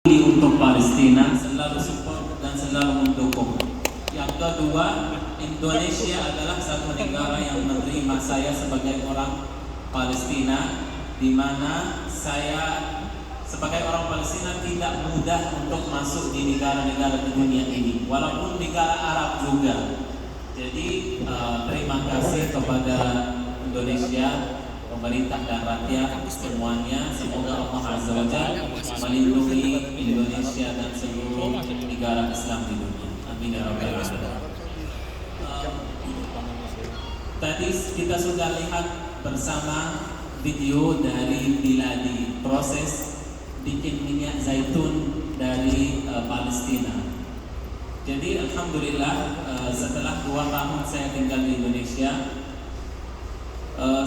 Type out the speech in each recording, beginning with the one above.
untuk Palestina, selalu support dan selalu mendukung. Yang kedua, Indonesia adalah satu negara yang menerima saya sebagai orang Palestina, di mana saya sebagai orang Palestina tidak mudah untuk masuk di negara-negara di dunia ini, walaupun negara Arab juga. Jadi terima kasih kepada Indonesia, pemerintah dan rakyat semuanya. Semoga Allah Azza wa Jalla melindungi Indonesia dan seluruh negara Islam di dunia. Amin ya rabbal alamin. Tadi kita sudah lihat bersama video dari Biladi, proses bikin minyak zaitun dari Palestina. Jadi alhamdulillah setelah 2 tahun saya tinggal di Indonesia,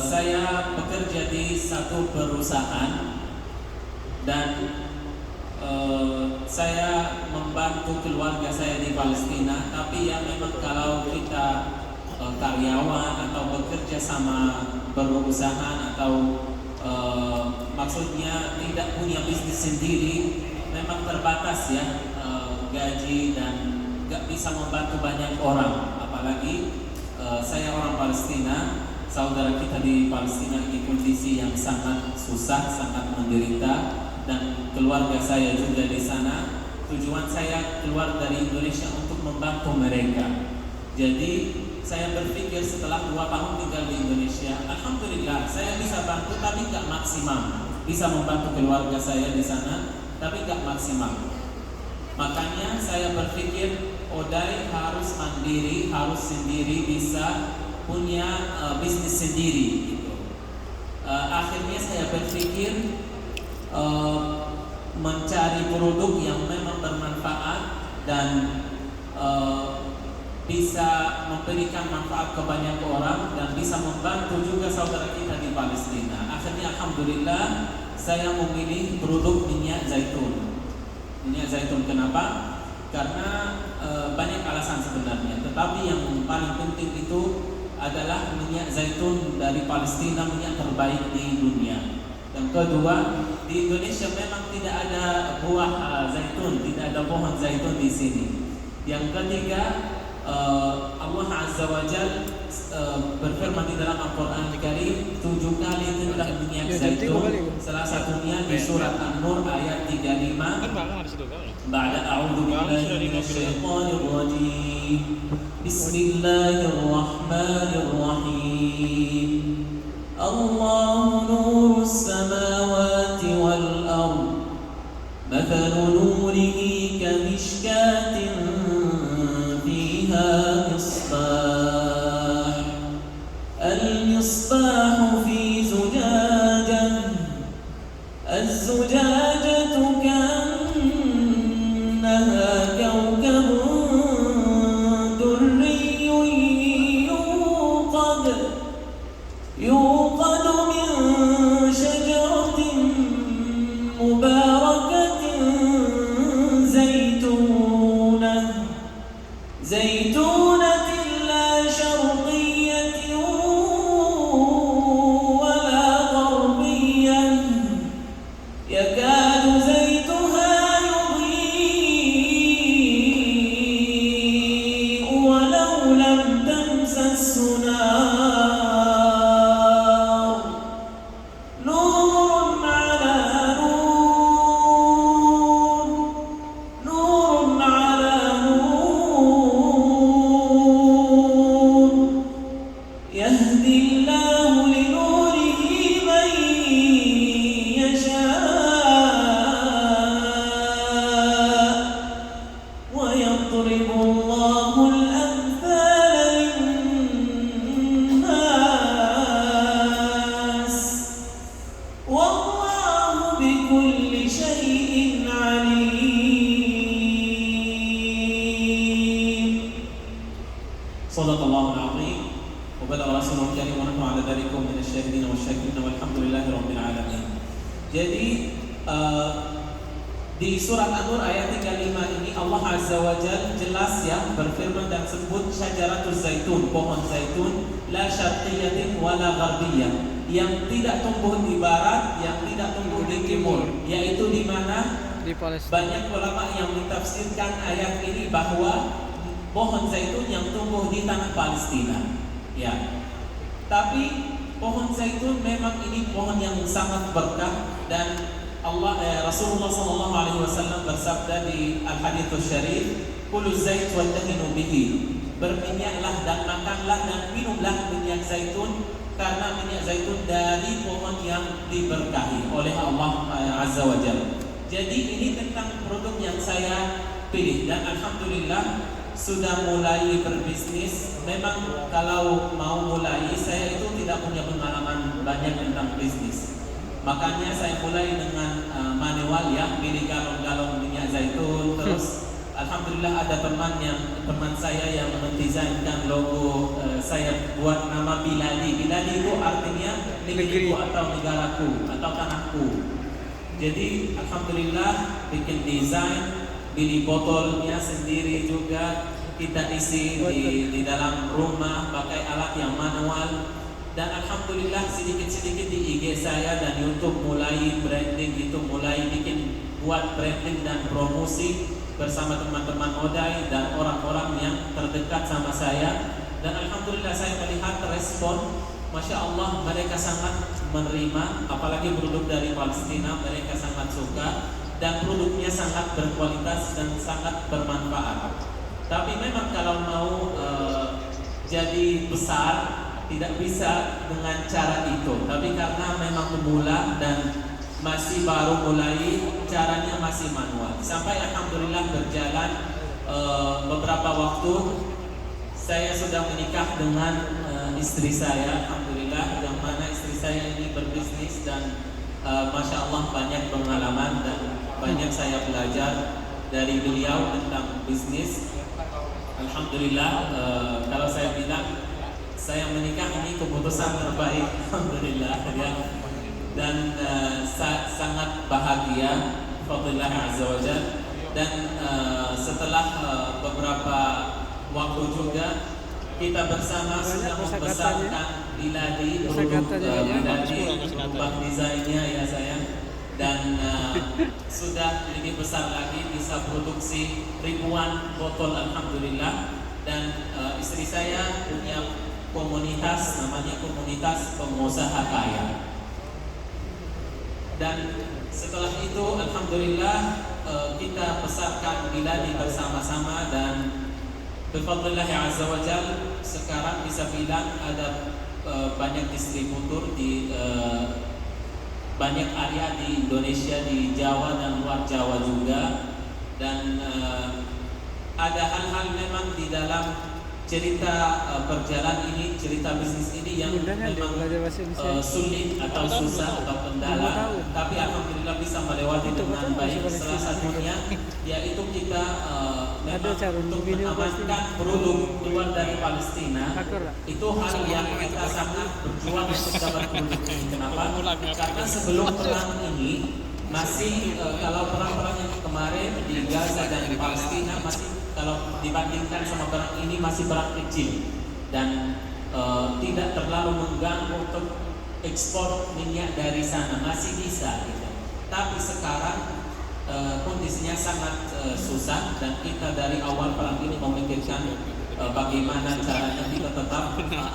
saya bekerja di satu perusahaan dan saya membantu keluarga saya di Palestina. Tapi ya memang kalau kita karyawan atau bekerja sama perusahaan atau maksudnya tidak punya bisnis sendiri, memang terbatas ya gaji dan gak bisa membantu banyak orang. Apalagi saya orang Palestina, saudara kita di Palestina ini kondisi yang sangat susah, sangat menderita, dan keluarga saya juga di sana. Tujuan saya keluar dari Indonesia untuk membantu mereka. Jadi saya berpikir setelah 2 tahun tinggal di Indonesia, alhamdulillah saya bisa bantu tapi gak maksimal. Bisa membantu keluarga saya di sana tapi gak maksimal. Makanya saya berpikir Odai harus mandiri, harus sendiri, bisa punya bisnis sendiri gitu. Akhirnya saya berpikir mencari produk yang memang bermanfaat dan bisa memberikan manfaat ke banyak orang dan bisa membantu juga saudara kita di Palestina. Akhirnya alhamdulillah saya memilih produk minyak zaitun. Minyak zaitun kenapa? Karena banyak alasan sebenarnya, tetapi yang paling penting itu adalah minyak zaitun dari Palestina, minyak terbaik di dunia. Yang kedua, di Indonesia memang tidak ada buah zaitun, tidak ada pohon zaitun di sini. Yang ketiga, Allah Azza wa Jalla berfirman di dalam Al-Quran Al-Karim 7 kali tentang minyak zaitun. Salah satunya di surat An-Nur ayat 35. Ba'da a'udzu billahi minasyaitonir rajim. Bismillahirrahmanirrahim. Allahu nurus samawati wal ardh. Mathalu nurihi kamishkatin المصباح في زجاجة الزجاجة كأنها كوكب دري يوقد من شجرة مباركة زيتونة لا شرقية ولا غربية يكاد زيتها يضيء ولو لم تمسسه نار نور على نور نور على نور يهدي الله لنوره من يشاء ويضرب الله الأمثال للناس والله بكل شيء عليم. صدق الله العظيم وبلغ رسوله الكريم ونحن على ذلك من الشاهدين والشاكرين والحمد لله رب العالمين. Jadi di surat An-Nur ayat 35 ini Allah Azza wa Jalla jelas ya berfirman dan sebut syajaratul zaitun, pohon zaitun, la syarqiyatin wala gharbiyah, yang tidak tumbuh di barat, yang tidak tumbuh di timur, yaitu di mana? di Palestina. banyak ulama yang mentafsirkan ayat ini bahwa pohon zaitun yang tumbuh di tanah Palestina. Ya. Tapi pohon zaitun memang ini pohon yang sangat berkah, dan Rasulullah SAW bersabda di Al-Hadits Syarif, "Kulu zait wattaqinu bihi." Berminyaklah dan makanlah dan minumlah minyak zaitun, karena minyak zaitun dari pohon yang diberkahi oleh Allah Azza wa Jalla. Jadi ini tentang produk yang saya pilih, dan alhamdulillah sudah mulai berbisnis. Memang kalau mau mulai, saya itu tidak punya pengalaman banyak tentang bisnis. Makanya saya mulai dengan manual, ya, beli galon-galon minyak zaitun. Terus alhamdulillah ada teman saya yang mendesainkan logo. Saya buat nama Biladi. Biladi itu artinya negeriku atau negaraku atau tanahku. Jadi alhamdulillah bikin desain, beli botolnya sendiri juga, kita isi di dalam rumah pakai alat yang manual. Dan alhamdulillah sedikit-sedikit di IG saya dan YouTube mulai branding itu, mulai buat branding dan promosi bersama teman-teman Odai dan orang-orang yang terdekat sama saya. Dan alhamdulillah saya melihat respon, Masya Allah, mereka sangat menerima, apalagi produk dari Palestina, mereka sangat suka dan produknya sangat berkualitas dan sangat bermanfaat. Tapi memang kalau mau jadi besar, tidak bisa dengan cara itu. Tapi karena memang pemula dan masih baru mulai, caranya masih manual. Sampai alhamdulillah berjalan beberapa waktu, saya sudah menikah dengan istri saya, alhamdulillah, yang mana istri saya ini berbisnis dan Masya Allah banyak pengalaman dan banyak saya belajar dari beliau tentang bisnis. Alhamdulillah, kalau saya bilang saya menikah ini keputusan terbaik, alhamdulillah, ya. Dan sangat bahagia, fadlillah azza wa jalla. Dan setelah beberapa waktu juga kita bersama sudah membesarkan Biladi, produk Biladi, berubah desainnya, ya sayang. Dan sudah lebih besar lagi, bisa produksi ribuan botol, alhamdulillah. Dan istri saya punya komunitas, namanya komunitas pengusaha kaya. Dan setelah itu alhamdulillah kita besarkan Biladi bersama-sama, dan bifadlillah azza wa jal sekarang bisa bilang ada banyak distributor di banyak area di Indonesia, di Jawa dan luar Jawa juga. Dan ada hal-hal memang di dalam cerita berjalan ini, cerita bisnis ini yang memang sulit atau susah atau kendala, tapi alhamdulillah bisa melewati dengan baik. Salah satunya yaitu kita memang untuk mengamankan produk keluar dari Palestina, itu hal yang kita sangat berjuang untuk dapat produk ini. Kenapa? Karena sebelum perang ini masih kalau perang-perang yang kemarin di Gaza dan di Palestina masih, kalau dibandingkan sama perang ini, masih perang kecil dan tidak terlalu mengganggu untuk ekspor minyak dari sana, masih bisa gitu. Tapi sekarang kondisinya sangat susah, dan kita dari awal perang ini memikirkan bagaimana caranya kita tetap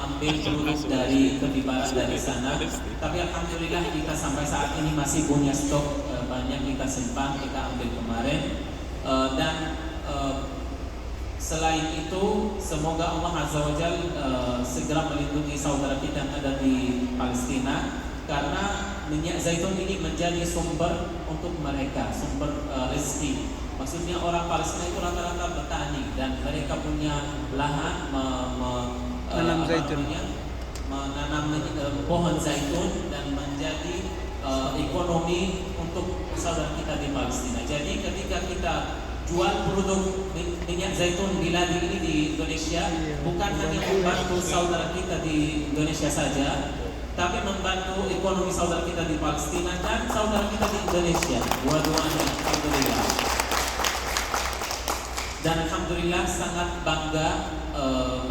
ambil produk dari kebibaran dari sana. Tapi alhamdulillah kita sampai saat ini masih punya stok banyak, kita simpan, kita ambil kemarin. Dan selain itu, semoga Allah Azza wa Jal segera melindungi saudara kita yang ada di Palestina, karena minyak zaitun ini menjadi sumber untuk mereka, sumber rezeki. Maksudnya orang Palestina itu rata-rata petani dan mereka punya lahan menanam pohon zaitun dan menjadi ekonomi untuk saudara kita di Palestina. Jadi ketika kita jual produk minyak zaitun Biladi ini di Indonesia, bukan hanya membantu saudara kita di Indonesia saja, tapi membantu ekonomi saudara kita di Palestina dan saudara kita di Indonesia, dua-duanya, alhamdulillah. Dan alhamdulillah sangat bangga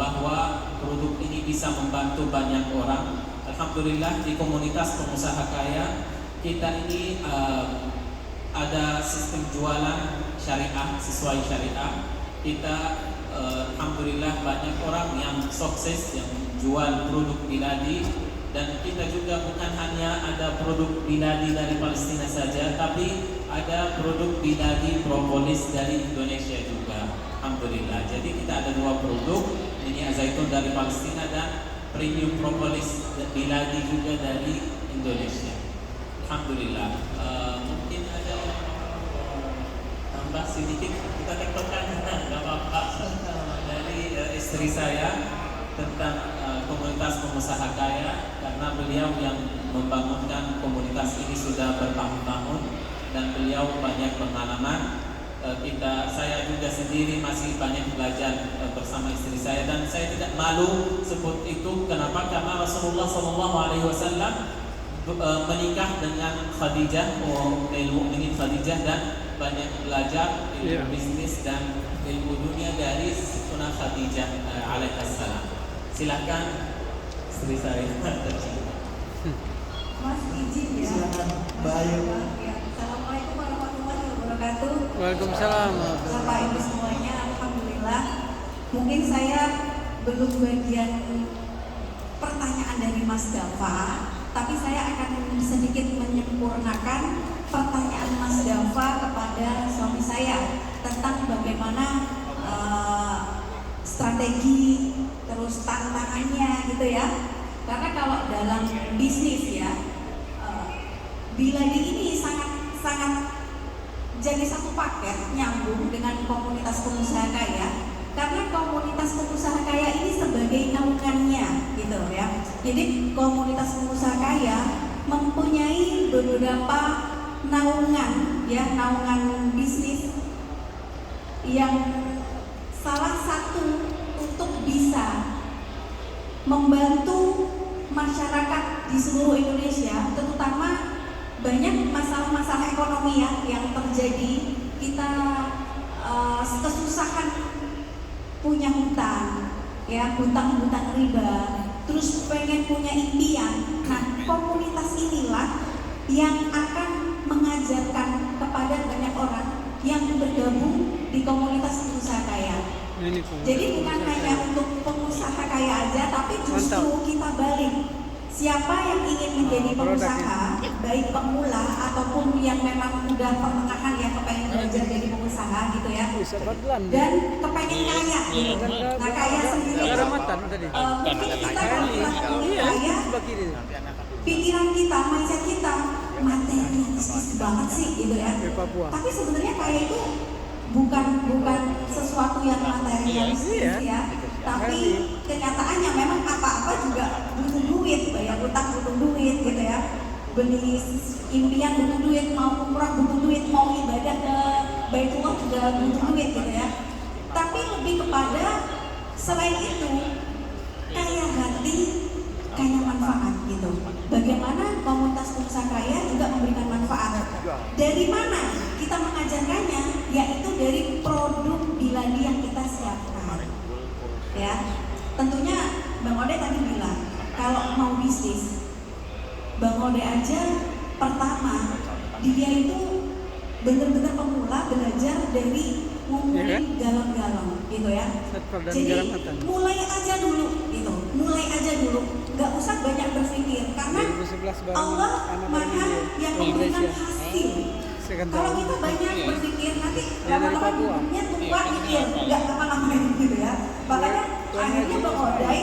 bahwa produk ini bisa membantu banyak orang. Alhamdulillah di komunitas pengusaha kaya kita ini ada sistem jualan syariah sesuai syariah. Kita alhamdulillah banyak orang yang sukses yang jual produk biladi, dan kita juga bukan hanya ada produk biladi dari Palestina saja, tapi ada produk biladi propolis dari Indonesia juga. Alhamdulillah. Jadi kita ada 2 produk, minyak zaitun dari Palestina dan premium propolis biladi juga dari Indonesia. Alhamdulillah. Mungkin ada yang tambah sedikit, kita tektokan nggak apa-apa, dari istri saya tentang komunitas pengusaha kaya, karena beliau yang membangunkan komunitas ini sudah bertahun-tahun dan beliau banyak pengalaman. Saya juga sendiri masih banyak belajar bersama istri saya, dan saya tidak malu sebut itu. Kenapa? Karena Rasulullah SAW menikah dengan Khadijah, Ummul Khadijah, dan banyak belajar ilmu bisnis dan ilmu dunia dari Sayyidatuna Khadijah alaihissalam. Silakan istri saya tercinta. Mas izin ya. Silakan, Mbak Ayu. Assalamualaikum warahmatullahi wabarakatuh. Waalaikumsalam. Bapak Ibu semuanya, alhamdulillah. Mungkin saya belum bagian pertanyaan dari Mas Dafa, tapi saya akan sedikit menyempurnakan pertanyaan Mas Dafa kepada suami saya tentang bagaimana strategi terus tantangannya gitu ya. Karena kalau dalam bisnis ya, biladi ini sangat jadi satu paket nyambung dengan komunitas pengusaha kaya. Karena komunitas pengusaha kaya ini sebagai naungannya gitu ya. Jadi komunitas pengusaha kaya mempunyai beberapa naungan ya, naungan bisnis yang salah satu untuk bisa membantu masyarakat di seluruh Indonesia, terutama banyak masalah-masalah ekonomi ya yang terjadi. Kita kesusahan punya hutang, ya hutang-hutang riba, terus pengen punya impian. Nah, komunitas inilah yang akan mengajarkan kepada banyak orang yang bergabung di komunitas pengusaha kaya. Jadi bukan hanya untuk pengusaha kaya aja, tapi justru kita balik. Siapa yang ingin menjadi pengusaha, baik pemula ataupun yang memang udah pertengahan ya, kepengen belajar jadi pengusaha gitu ya, dan kepengen kaya gitu. Nah, kaya sendiri mungkin kita kalau bilang kaya, pikiran kita, mindset kita materialistis banget sih gitu ya. Tapi sebenarnya kaya itu bukan sesuatu yang materialistis ya. Tapi kenyataannya memang apa-apa juga butuh duit, bayar utang butuh duit gitu ya, beli impian butuh duit, mau umrah butuh duit, mau ibadah ke Baitullah juga butuh duit gitu ya. Tapi lebih kepada selain itu, kaya hati, kaya manfaat gitu. Bagaimana komunitas pengusaha kaya juga memberikan manfaat. Dari mana kita mengajarkannya? Yaitu dari produk biladi yang kita siapkan. Ya, tentunya Bang Ode tadi bilang kalau mau bisnis, Bang Ode aja pertama dia itu benar-benar pemula, belajar dari ngumuli galon-galon gitu ya. Jadi mulai aja dulu gitu, nggak usah banyak berpikir karena Allah Maha yang memberikan hasil. Kalau kita banyak berpikir nanti lama-lama tua mikir nggak lama-lama gitu ya. Makanya akhirnya Bang Odai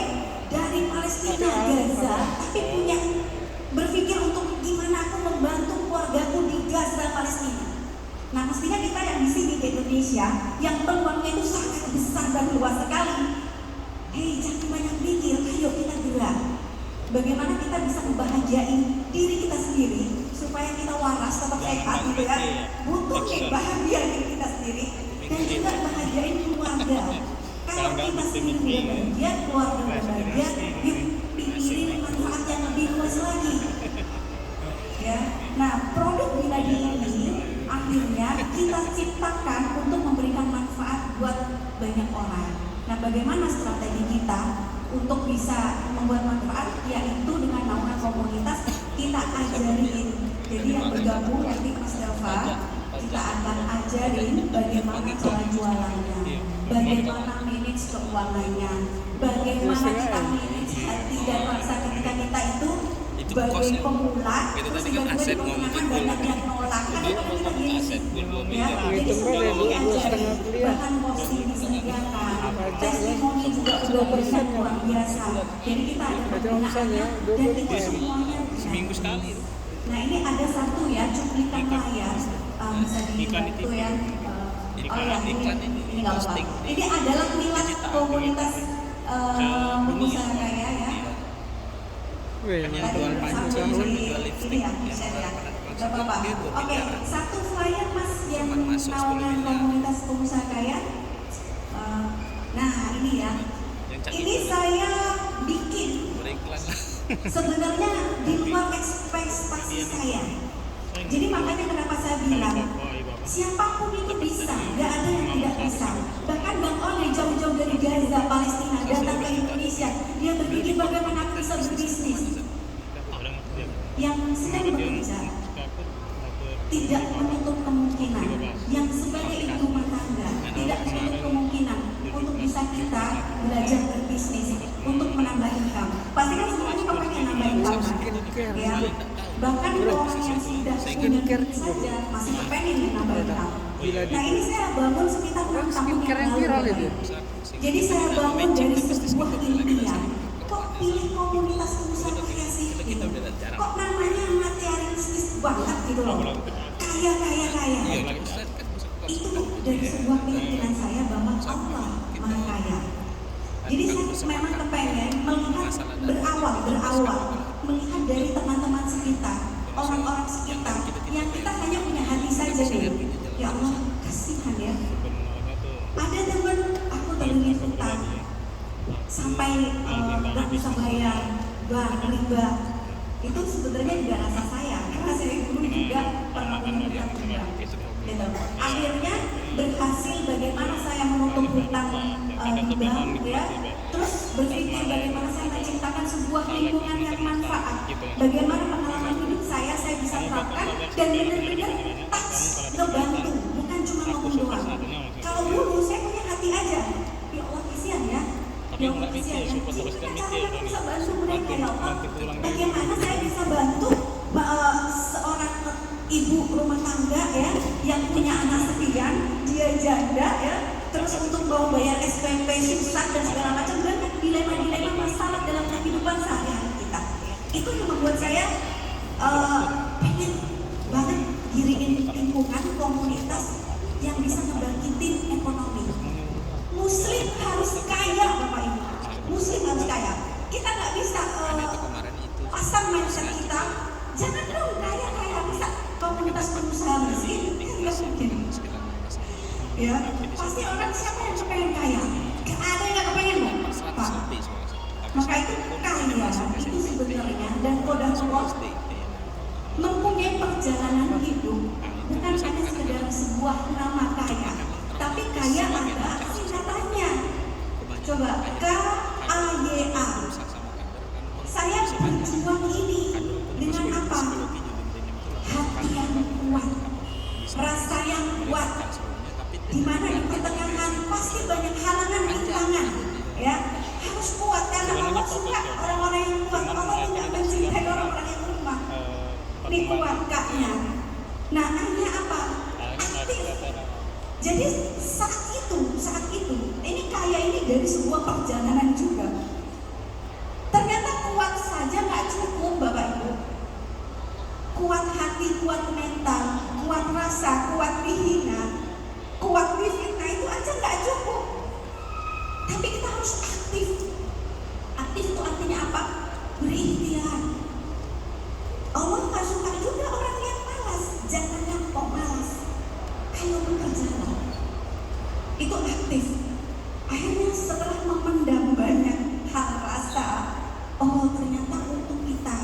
dari Palestina Gaza tapi punya berpikir untuk gimana aku membantu keluargaku di Gaza Palestina. Nah, mestinya kita yang di sini di Indonesia yang peluangnya itu sangat besar dan luas sekali. Hei, jangan banyak pikir, ayo kita gerak. Bagaimana kita bisa membahagiain diri kita sendiri supaya kita waras, tetap sehat gitu ya. Butuh nih bahagia diri kita sendiri dan juga bahagiain keluarga. Kalau kita sendiri udah bahagia, keluarga udah bahagia, yuk pikirin manfaat yang lebih luas lagi. Ya, nah produk biladi ini akhirnya kita ciptakan untuk memberikan manfaat buat banyak orang. Nah, bagaimana strategi kita untuk bisa membuat manfaat? Yaitu dengan naungan komunitas kita ajarin. Jadi yang bergabung nanti Mas Delva kita akan ajarin bagaimana cara jualannya, bagaimana manage keuangannya, bagaimana kita manage hati dan rasa ketika kita itu sebagai pemula, terus tiba-tiba di pertengahan banyak yang nolak, kan itu kita gini sih, ya. Jadi sebenarnya diajarin, bahkan posting disediakan, testimoni juga udah berkat luar biasa. Jadi kita ada pembinaannya dan itu semuanya seminggu sekali. Nah ini ada satu ya cuplikan layar, bisa dibantu ya. Oh ya ini nggak apa. Ini adalah milat komunitas pengusaha kaya ya. Yang jual panci, jual lipstick, Ini ya, share ya. Gak apa-apa. Oke, satu flyer mas yang naungan komunitas pengusaha kaya. Nah ini ya. Ini saya bikin. Sebenarnya di luar ekspektasi saya. Jadi makanya kenapa saya bilang siapapun itu bisa, nggak ada yang tidak bisa. Bahkan Bang Ole jauh-jauh dari Gaza, Palestina datang ke Indonesia, dia berpikir bagaimana aku bisa berbisnis. Yang sedang bekerja tidak menutup kemungkinan, yang sebagai ibu rumah tangga tidak menutup kemungkinan untuk bisa kita belajar berbisnis untuk menambah income. Pasti kan semuanya kepengen nambah income, ya. Bahkan orang yang sudah punya duit saja masih kepengen nambah income. Nah ini saya bangun sekitar 6 tahun yang lalu. Jadi saya bangun dari sebuah impian. Kok pilih komunitas pengusaha kaya sih? Kok namanya materialistis banget gitu loh? Kaya. Itu dari sebuah keyakinan saya bahwa Allah Maha Kaya. Jadi saya memang kepengen melihat berawal melihat dari teman-teman sekitar, orang-orang sekitar yang kita hanya punya hati saja nih. Ya Allah, kasihan ya. Ada teman aku terlilit utang sampai nggak bisa bayar, riba. Itu sebenarnya juga rasa saya, karena saya dulu juga pernah punya hutang juga. Gitu. Akhirnya berhasil bagaimana saya menutup hutang bank ya. Terus berpikir bagaimana saya menciptakan sebuah lingkungan yang manfaat. Bagaimana pengalaman hidup saya bisa terapkan dan benar-benar touch, ngebantu, bukan cuma ngomong doang. Kalau dulu saya punya hati aja, ya Allah kasihan ya. Ya Allah kasihan ya. Gimana caranya bisa bantu mereka ya Allah? Bagaimana saya bisa bantu seorang ibu rumah tangga ya yang punya anak sekian, dia janda ya, terus untuk mau bayar SPP susah dan segala macam, banyak dilema masalah dalam kehidupan sehari-hari kita. Itu yang membuat saya pengen banget diriin lingkungan komunitas yang bisa ngebangkitin ekonomi. Muslim harus kaya Bapak Ibu. Muslim harus kaya. Kita nggak bisa pasang mindset kita. Jangan dong kaya bisa komunitas pengusaha miskin. Nggak mungkin. Ya, pasti orang siapa yang kepengen kaya? Gak ada yang gak kepengen loh, Pak. Maka itu kaya itu sebenarnya dan Qadarullah mempunyai perjalanan hidup bukan hanya sekedar sebuah nama kaya, tapi kaya ada singkatannya. Coba KAYA. Saya berjuang ini dengan apa? Hati yang kuat, rasa yang kuat. Di mana di pertengahan pasti banyak halangan rintangan, ya harus kuat karena Allah suka orang-orang yang kuat. Allah tidak mencintai orang-orang yang lemah. Ini kuat kaknya. Nah akhirnya apa? Aktif. Jadi saat itu ini kaya ini dari sebuah perjalanan juga. Ternyata kuat saja nggak cukup Bapak Ibu. Kuat hati, kuat mental, kuat rasa, kuat dihina, kuat difitnah itu aja nggak cukup. Tapi kita harus aktif. Aktif itu artinya apa? Berikhtiar. Allah nggak suka juga orang yang malas. Jangan yang kok malas. Ayo bekerjalah. Itu aktif. Akhirnya setelah memendam banyak hal rasa, oh ternyata untuk kita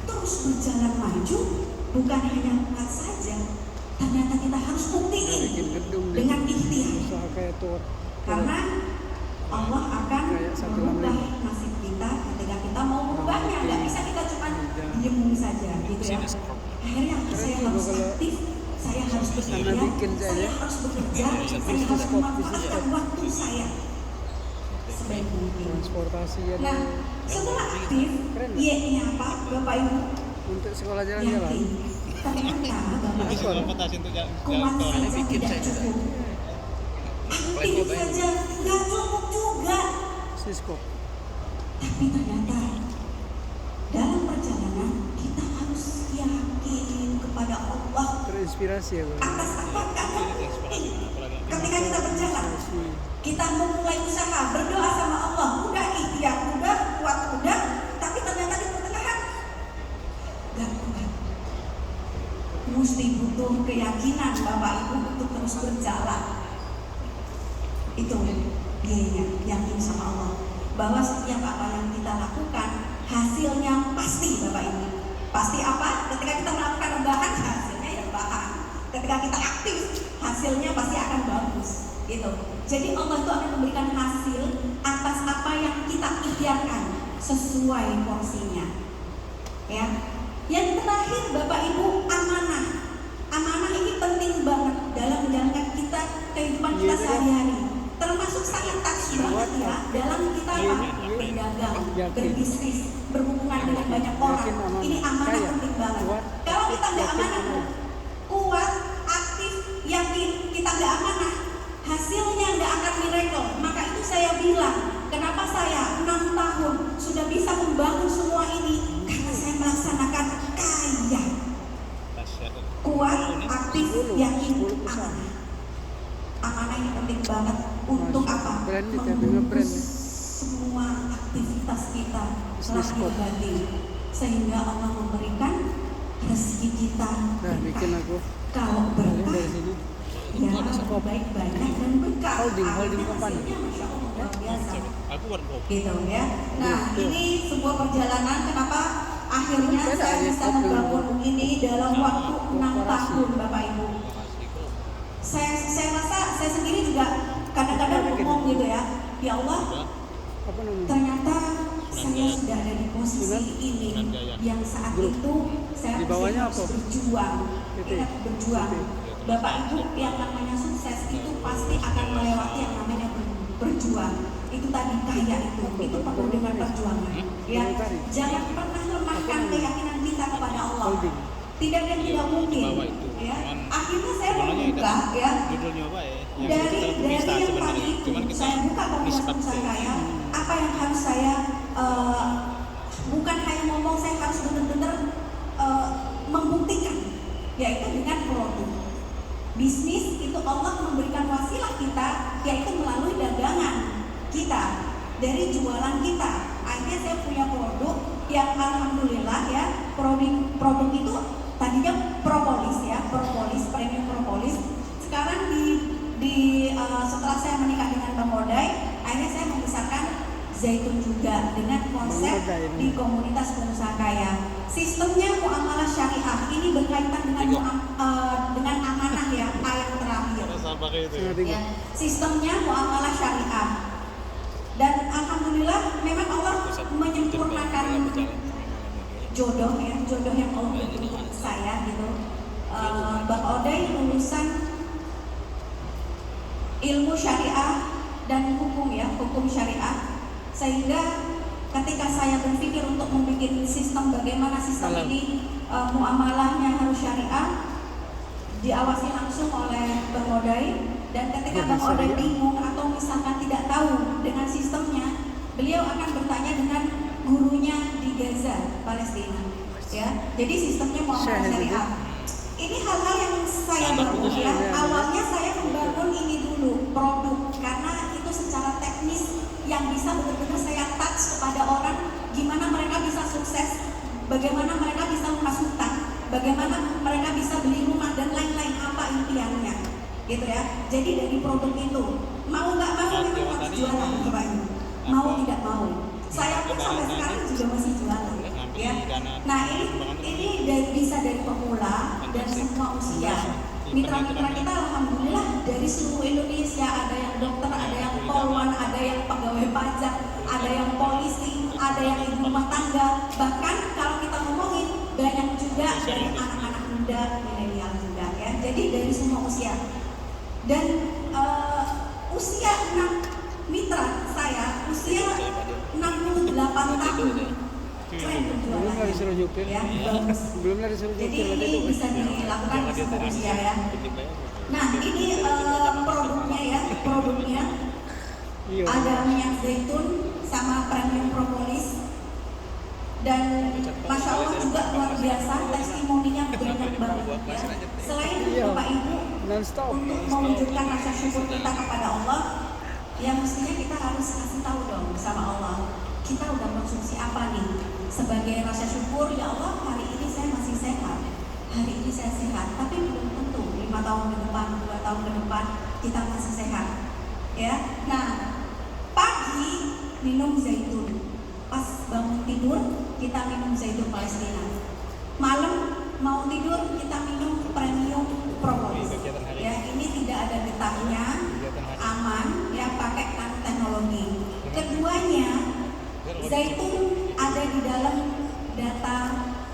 terus berjalan maju bukan hanya kuat saja. Ternyata kita harus buktiin dengan ikhtiar. Karena Allah akan merubah nasib kita ketika kita mau merubahnya. Nggak bisa kita cuma diem saja gitu ya. Akhirnya saya harus aktif saya harus bekerja, Karena bikin saya saya. harus bekerja, saya harus memanfaatkan waktu saya sebaik mungkin. Transportasi ya. Nah, setelah aktif, Y-nya apa, Bapak Ibu? Untuk sekolah jalan-jalan. Yakin. Ternyata Bapak Ibu, kuat saja tidak cukup. Aktif saja nggak cukup juga. Siskop. Tapi ternyata dalam perjalanan kita harus yakin kepada Allah Terinspirasi ya, Bang. atas apa ketika kita berjalan. Kita memulai usaha, berdoa sama Allah, udah ikhtiar, udah kuat, udah, tapi ternyata di pertengahan gak kuat. Mesti butuh keyakinan Bapak Ibu untuk terus berjalan. Itu dia yakin sama Allah bahwa setiap apa yang kita lakukan hasilnya pasti, Bapak Ibu. Pasti apa? Ketika kita melakukan rebahan, hasilnya ya rebahan. Ketika kita aktif, hasilnya pasti akan bagus. Gitu. Jadi Allah itu akan memberikan hasil atas apa yang kita ikhtiarkan sesuai porsinya. Ya. Yang terakhir Bapak Ibu, amanah. Amanah ini penting banget dalam menjalankan kita kehidupan kita sehari-hari. Termasuk sangat touch banget ya dalam kita berdagang, berbisnis, berhubungan dengan banyak orang. Ini amanah penting banget. Kalau kita nggak amanah, kuat, aktif, yakin kita nggak amanah, hasilnya nggak akan miracle. Maka itu saya bilang, kenapa saya 6 tahun sudah bisa membangun semua ini, karena saya melaksanakan kaya, kuat, aktif, yakin, amanah. Amanah ini penting banget untuk apa? Membungkus semua aktivitas kita lahir batin, sehingga Allah memberikan rezeki kita. Nah, bikin aku. Kalau berkah, Dari sini. ya baik banyak dan berkah. Holding company. Hasilnya Masya Allah luar biasa. Aku warkop. Gitu ya. Nah, ini sebuah perjalanan kenapa akhirnya saya bisa membangun ini dalam waktu 6 tahun, Bapak Ibu. Saya rasa saya sendiri juga kadang-kadang ngomong gitu ya, ya Allah, Apa namanya? ternyata saya sudah ada di posisi ini yang saat itu saya Di bawahnya harus apa? berjuang. Ingat, berjuang. Bapak Ibu, yang namanya sukses itu pasti akan melewati yang namanya berjuang. Itu tadi kaya itu perlu dengan perjuangan. Ya, jangan pernah lemahkan keyakinan kita kepada Allah. Tidak dan tidak mungkin. Ya, akhirnya saya membuka ya Judulnya apa ya? dari yang tadi itu saya buka komunitas saya. Apa yang harus saya bukan hanya ngomong, saya harus benar-benar membuktikan, yaitu dengan produk. Bisnis itu Allah memberikan wasilah kita, yaitu melalui dagangan kita, dari jualan kita. Akhirnya saya punya produk yang alhamdulillah ya, produk itu tadinya propolis ya, premium propolis. Sekarang setelah saya menikah dengan Bang Odai, akhirnya saya membesarkan zaitun juga dengan konsep di komunitas pengusaha kaya. Sistemnya muamalah syariah, ini berkaitan dengan amanah ya, yang terakhir. Ya, sistemnya muamalah syariah. Dan alhamdulillah memang Allah menyempurnakan jodoh yang Allah beri untuk saya gitu. Bang Odai lulusan ilmu syariah dan hukum syariah, sehingga ketika saya berpikir untuk membuat sistem bagaimana sistem ini muamalahnya harus syariah, diawasi langsung oleh Bang Odai. Dan ketika Bang Odai bingung atau misalkan tidak tahu dengan sistemnya, beliau akan bertanya dengan gurunya di Gaza, Palestina. Ya, jadi sistemnya muamalah syariah. Ini hal-hal yang saya bangun ya. Awalnya saya membangun ini dulu, produk, karena itu secara teknis yang bisa benar-benar saya touch kepada orang, gimana mereka bisa sukses, bagaimana mereka bisa lunas hutang, bagaimana mereka bisa beli rumah dan lain-lain, apa impiannya, gitu ya. Jadi dari produk itu, mau nggak mau memang harus jualan, Bapak Ibu. Mau tidak mau. Saya pun sampai sekarang juga masih jualan, ya. Nah ini bisa dari pemula dan semua usia. Mitra-mitra kita alhamdulillah dari seluruh Indonesia, ada yang dokter, ada yang polwan, ada yang pegawai pajak, ada yang polisi, ada yang ibu rumah tangga. Bahkan kalau kita ngomongin banyak juga dari anak-anak muda milenial juga ya. ya. Jadi dari semua usia. Dan usia mitra saya usia 68 tahun. Keren Belum lah penjualannya. disuruh nyupir. Ya, bagus. Belum lah disuruh Jadi nyupir. ini bisa dilakukan di semua usia ya. Nah ini produknya Iya. ada minyak zaitun sama premium propolis dan masya Allah juga luar biasa, testimoninya banyak banget ya. Selain Bapak Ibu Non-stop. untuk mewujudkan rasa syukur kita kepada Allah, ya mestinya kita harus kasih tahu dong sama Allah, kita udah konsumsi apa nih sebagai rasa syukur. Ya Allah, hari ini saya masih sehat, hari ini saya sehat, tapi belum tentu 5 tahun ke depan, 2 tahun ke depan kita masih sehat ya. Nah, pagi minum zaitun, pas bangun tidur kita minum zaitun Palestina, malam mau tidur kita minum premium propolis ya. Ini tidak ada getahnya, aman ya, pakai teknologi. Keduanya, zaitun ada di dalam data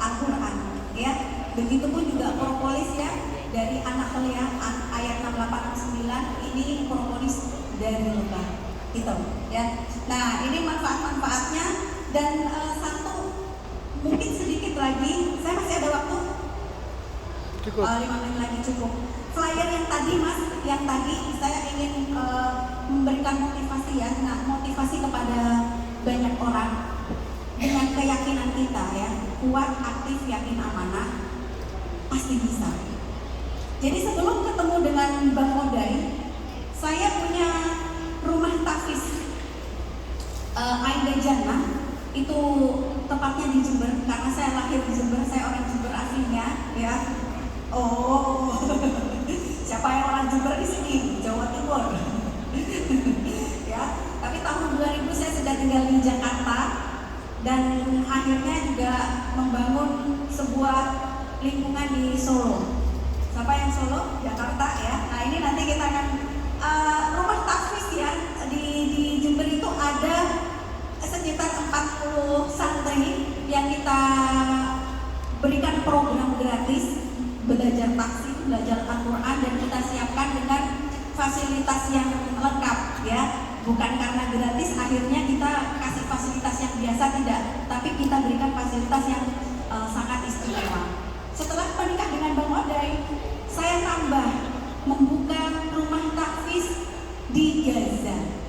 Al-Quran ya. Begitupun juga propolis ya, dari An-Nahl ayat 68-69, ini propolis dari lebah gitu ya. Nah ini manfaat-manfaatnya. Dan satu mungkin sedikit lagi, saya masih ada waktu. Cukup. 5 menit lagi cukup. Flyer yang tadi Mas, yang tadi saya ingin memberikan motivasi ya. Nah, motivasi kepada banyak orang dengan keyakinan kita ya, kuat, aktif, yakin, amanah, pasti bisa. Jadi sebelum ketemu dengan Bang Odai, saya punya rumah tahfiz Aida Jannah, itu tepatnya di Jember karena saya lahir di Jember, saya orang Jember aslinya ya. Oh, siapa yang orang Jember di sini? Jawa Timur. Ya, tapi tahun 2000 saya sudah tinggal di Jakarta dan akhirnya juga membangun sebuah lingkungan di Solo. Siapa yang Solo? Jakarta ya. Nah ini nanti kita akan rumah tahfiz ya di Jember itu ada sekitar 40 santri yang kita berikan program gratis belajar tahfiz, belajar Al-Quran, dan kita siapkan dengan fasilitas yang lengkap ya. Bukan karena gratis akhirnya kita kasih fasilitas yang biasa, tidak, tapi kita berikan fasilitas yang sangat istimewa. Setelah menikah dengan Bang Odai, saya tambah membuka rumah tahfiz di Gaza.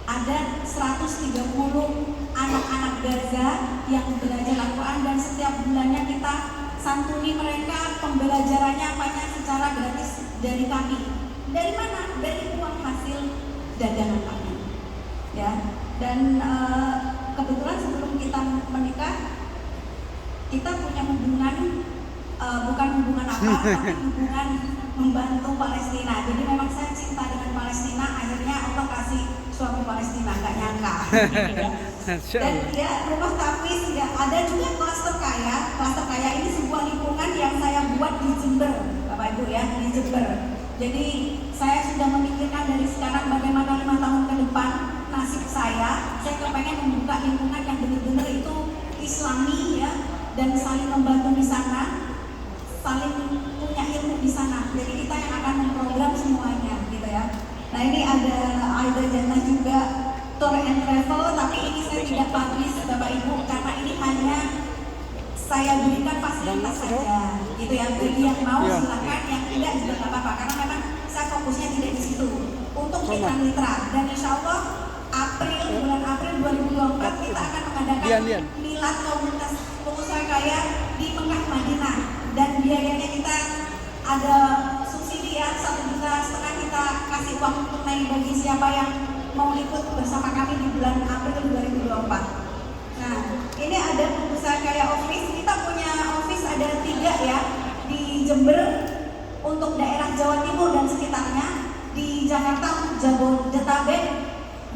Ada 130 anak-anak Gaza yang belajar Al-Quran, dan setiap bulannya kita santuni mereka, pembelajarannya banyak secara gratis dari kami. Dari mana? Dari uang hasil dagangan kami ya. Dan kebetulan sebelum kita menikah kita punya hubungan, bukan hubungan apa, tapi hubungan membantu Palestina. Jadi memang saya cinta dengan Palestina, akhirnya Allah kasih suami Palestina, nggak nyangka. Dan ya rumah tahfiz ya, ada juga klaster kaya. Klaster kaya ini sebuah lingkungan yang saya buat di Jember, Bapak Ibu ya, di Jember. Jadi saya sudah memikirkan dari sekarang bagaimana 5 tahun ke depan nasib saya kepengen membuka lingkungan yang benar-benar itu Islami ya, dan saling membantu di sana, saling punya ilmu di sana. Jadi kita yang akan memprogram semuanya gitu ya. Nah ini ada Aida Jannah juga, tour and travel, tapi ini saya tidak publish Bapak Ibu karena ini hanya saya berikan fasilitas saja gitu ya. Bagi yang mau silakan, yang tidak juga nggak apa-apa, karena memang saya fokusnya tidak di situ untuk mitra-mitra. Dan insya Allah bulan April 2024 kita akan mengadakan milad komunitas pengusaha kaya di Mekah Madinah, dan biayanya kita ada subsidi ya, 1,5 juta kita kasih uang tunai bagi siapa yang mau ikut bersama kami di bulan April 2024. Nah, ini ada pengusaha kaya office. Kita punya office ada 3 ya di Jember untuk daerah Jawa Timur dan sekitarnya, di Jakarta untuk Jabodetabek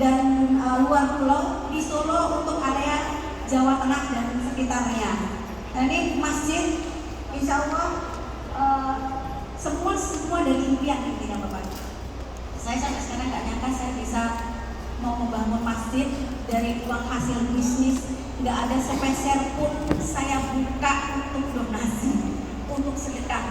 dan luar pulau, di Solo untuk area Jawa Tengah dan sekitarnya. Nah ini masjid, insya Allah semua dari impian intinya Bapak. Saya sampai sekarang nggak nyangka saya bisa mau membangun masjid dari uang hasil bisnis, nggak ada sepeser pun saya buka untuk donasi, untuk sedekah.